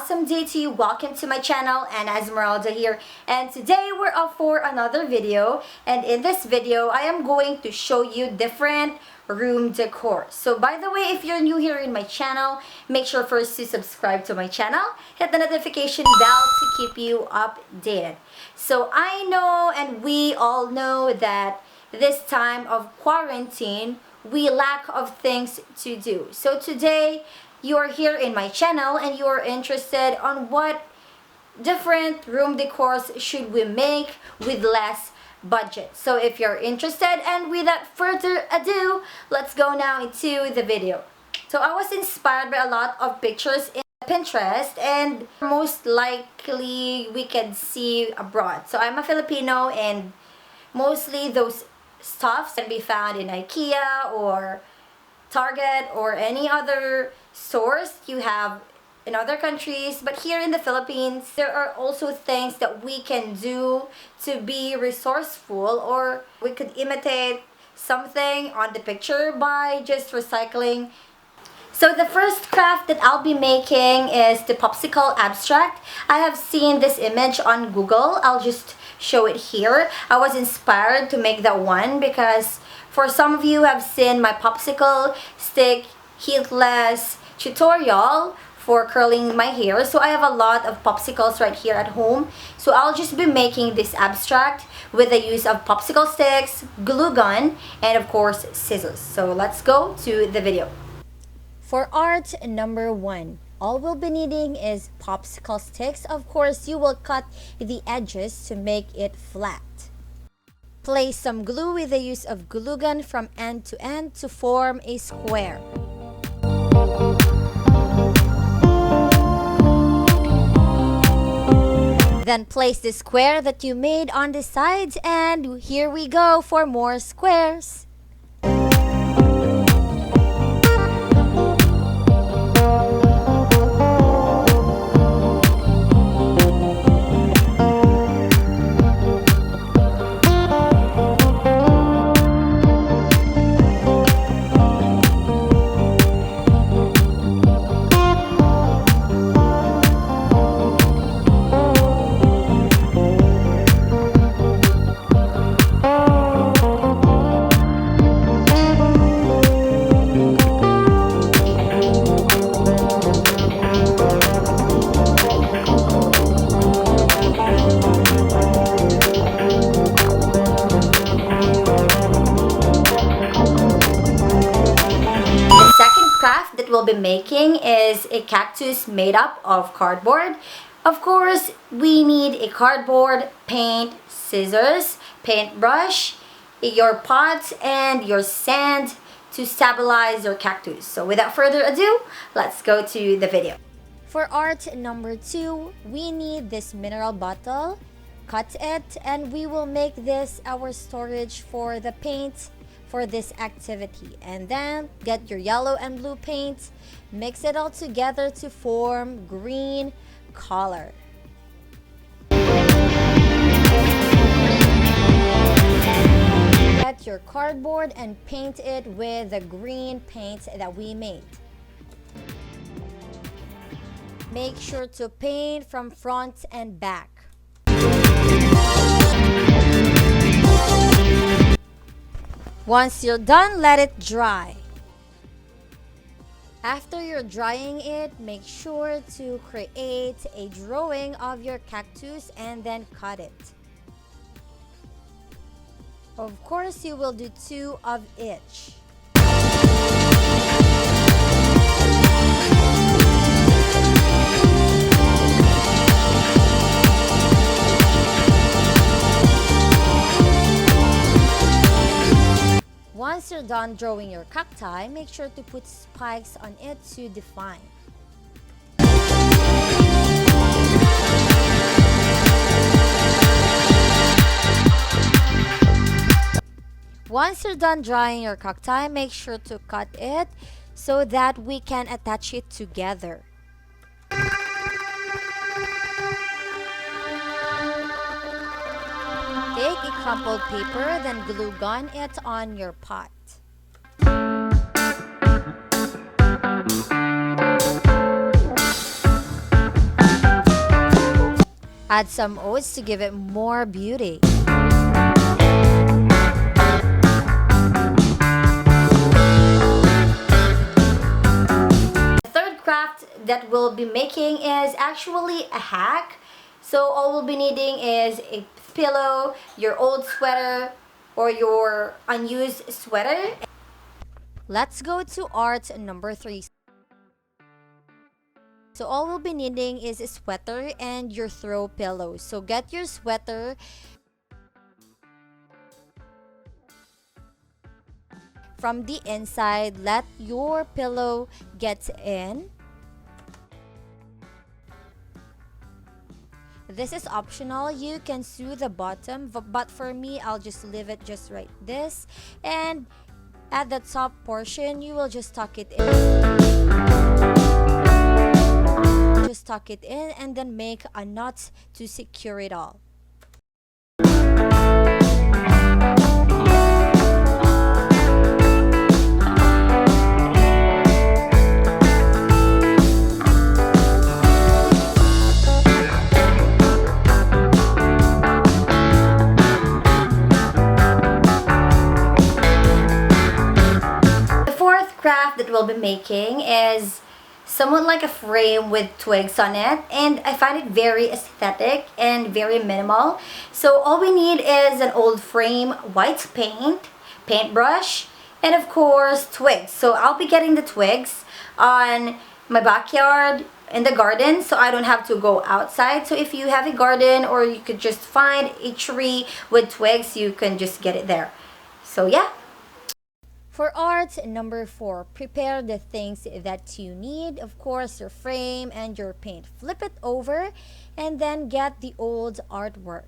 awesome day to you. Welcome to my channel, and Esmeralda here, and today we're up for another video. And in this video I am going to show you different room decor. So by the way, if you're new here in my channel, make sure first to subscribe to my channel, hit the notification bell to keep you updated. So I know, and we all know, that this time of quarantine we lack of things to do. So today you are here in my channel and you are interested on what different room decors should we make with less budget. So if you're interested, and without further ado, let's go now into the video. So I was inspired by a lot of pictures in Pinterest, and most likely we can see abroad. So I'm a Filipino, and mostly those stuffs can be found in IKEA or Target or any other stores you have in other countries. But here in the Philippines, there are also things that we can do to be resourceful, or we could imitate something on the picture by just recycling. So the first craft that I'll be making is the popsicle abstract. I have seen this image on Google. I'll just show it here. I was inspired to make that one because for some of you have seen my popsicle stick heatless tutorial for curling my hair. So I have a lot of popsicles right here at home. So I'll just be making this abstract with the use of popsicle sticks, glue gun, and of course scissors. So let's go to the video. For art number 1, all we'll be needing is popsicle sticks. Of course, you will cut the edges to make it flat. Place some glue with the use of glue gun from end to end to form a square. Then place the square that you made on the sides, and here we go for more squares. That we'll be making is a cactus made up of cardboard. Of course, we need a cardboard, paint, scissors, paintbrush, your pot, and your sand to stabilize your cactus. So without further ado, let's go to the video. For art number 2, we need this mineral bottle. Cut it, and we will make this our storage for the paint for this activity. And then get your yellow and blue paint, mix it all together to form green color. Get your cardboard and paint it with the green paint that we made. Make sure to paint from front and back. Once you're done, let it dry. After you're drying it, make sure to create a drawing of your cactus and then cut it. Of course, you will do 2 of each. Once you're done drawing your cacti, make sure to put spikes on it to define. Once you're done drawing your cacti, make sure to cut it so that we can attach it together. Take a crumpled paper, then glue gun it on your pot. Add some oats to give it more beauty. The third craft that we'll be making is actually a hack. So all we'll be needing is a pillow, your old sweater, or your unused sweater. Let's go to art number 3. So all we'll be needing is a sweater and your throw pillow. So get your sweater. From the inside, let your pillow get in. This is optional. You can sew the bottom, but for me, I'll just leave it just like this. And at the top portion, you will just tuck it in. Just tuck it in and then make a knot to secure it all. Craft that we'll be making is somewhat like a frame with twigs on it, and I find it very aesthetic and very minimal. So all we need is an old frame, white paint, paintbrush, and of course twigs. So I'll be getting the twigs on my backyard in the garden, so I don't have to go outside. So if you have a garden, or you could just find a tree with twigs, you can just get it there. So yeah. For art number 4, prepare the things that you need. Of course, your frame and your paint. Flip it over and then get the old artwork.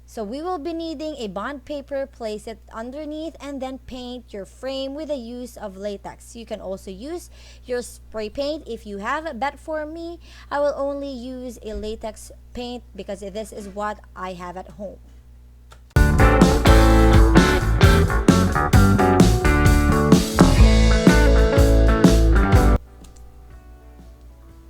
So we will be needing a bond paper. Place it underneath and then paint your frame with the use of latex. You can also use your spray paint if you have, but for me, I will only use a latex paint because this is what I have at home.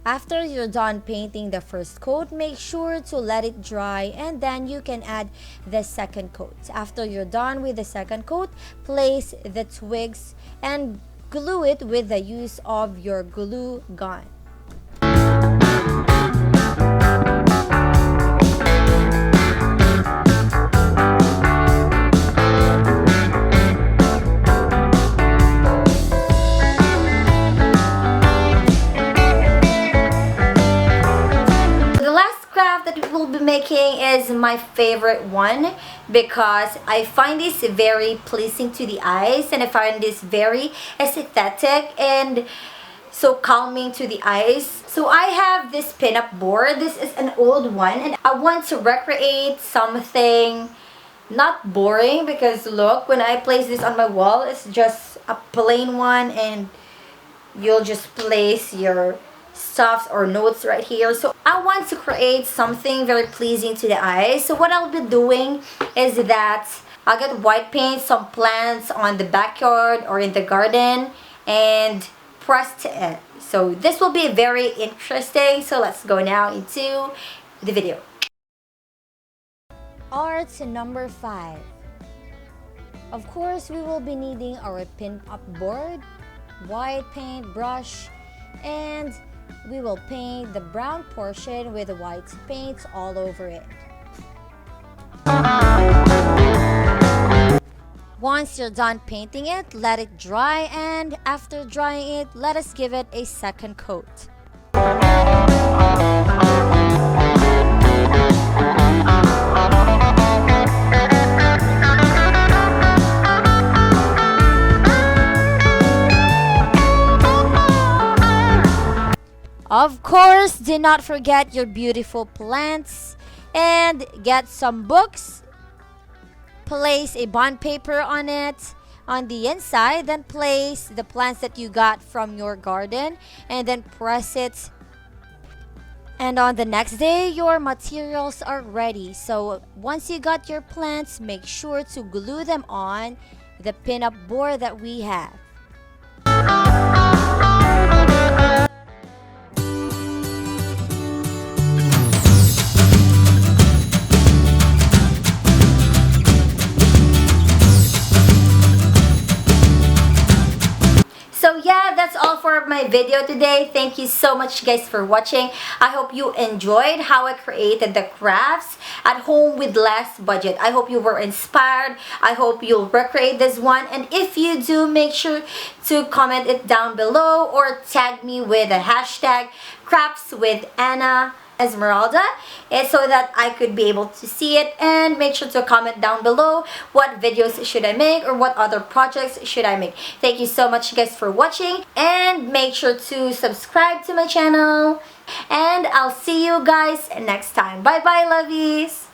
After you're done painting the first coat, make sure to let it dry and then you can add the second coat. After you're done with the second coat, place the twigs and glue it with the use of your glue gun. Making is my favorite one because I find this very pleasing to the eyes, and I find this very aesthetic and so calming to the eyes. So I have this pin-up board. This is an old one and I want to recreate something not boring, because look, when I place this on my wall, it's just a plain one and you'll just place your stuffs or notes right here. So I want to create something very pleasing to the eyes. So what I'll be doing is that I'll get white paint, some plants on the backyard or in the garden, and press it. So this will be very interesting. So let's go now into the video. Art number 5. Of course, we will be needing our pin-up board, white paint brush, and we will paint the brown portion with white paint all over it. Once you're done painting it, let it dry, and after drying it, let us give it a second coat. Of course, do not forget your beautiful plants, and get some books. Place a bond paper on it on the inside, then place the plants that you got from your garden and then press it. And on the next day, your materials are ready. So once you got your plants, make sure to glue them on the pin-up board that we have. video today. Thank you so much guys for watching. I hope you enjoyed how I created the crafts at home with less budget. I hope you were inspired. I hope you'll recreate this one, and if you do, make sure to comment it down below or tag me with a hashtag crafts with Anna Esmeralda, so that I could be able to see it. And make sure to comment down below what videos should I make or what other projects should I make. Thank you so much guys for watching, and make sure to subscribe to my channel, and I'll see you guys next time. Bye bye, lovies.